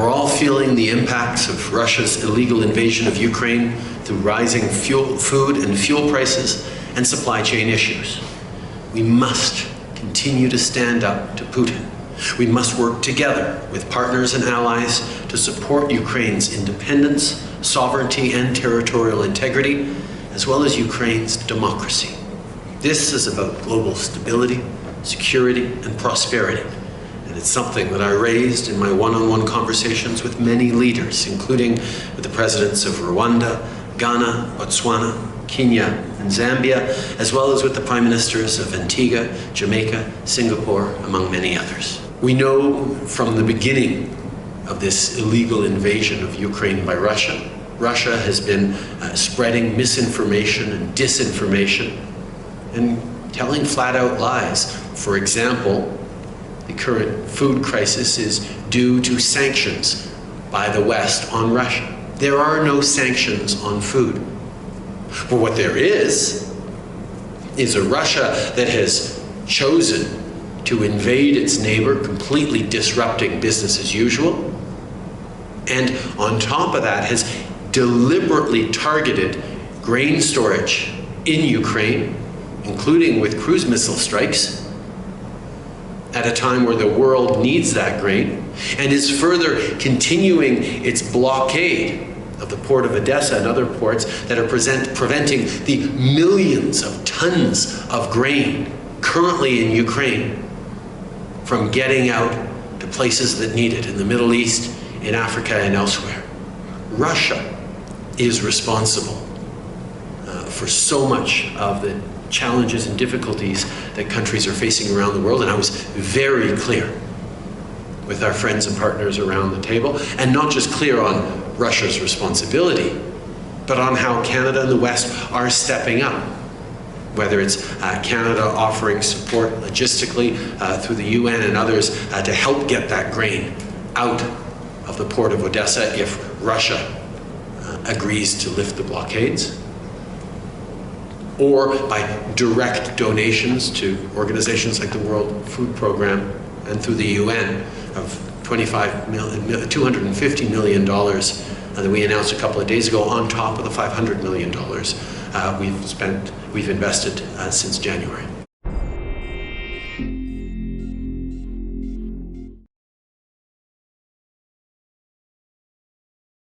We're all feeling the impacts of Russia's illegal invasion of Ukraine through rising food and fuel prices and supply chain issues. We must continue to stand up to Putin. We must work together with partners and allies to support Ukraine's independence, sovereignty, and territorial integrity, as well as Ukraine's democracy. This is about global stability, security, and prosperity. And it's something that I raised in my one-on-one conversations with many leaders, including with the presidents of Rwanda, Ghana, Botswana, Kenya, and Zambia, as well as with the prime ministers of Antigua, Jamaica, Singapore, among many others. We know from the beginning of this illegal invasion of Ukraine by Russia, Russia has been spreading misinformation and disinformation and telling flat-out lies. For example, the current food crisis is due to sanctions by the West on Russia. There are no sanctions on food. But what there is a Russia that has chosen to invade its neighbor, completely disrupting business as usual, and on top of that has deliberately targeted grain storage in Ukraine, including with cruise missile strikes, at a time where the world needs that grain, and is further continuing its blockade of the port of Odessa and other ports that are preventing the millions of tons of grain currently in Ukraine from getting out to places that need it in the Middle East, in Africa, and elsewhere. Russia is responsible for so much of the challenges and difficulties that countries are facing around the world, and I was very clear with our friends and partners around the table, and not just clear on Russia's responsibility, but on how Canada and the West are stepping up, whether it's Canada offering support logistically through the UN and others to help get that grain out of the port of Odessa if Russia agrees to lift the blockades, or by direct donations to organizations like the World Food Program and through the UN of $250 million that we announced a couple of days ago, on top of the $500 million we've invested since January.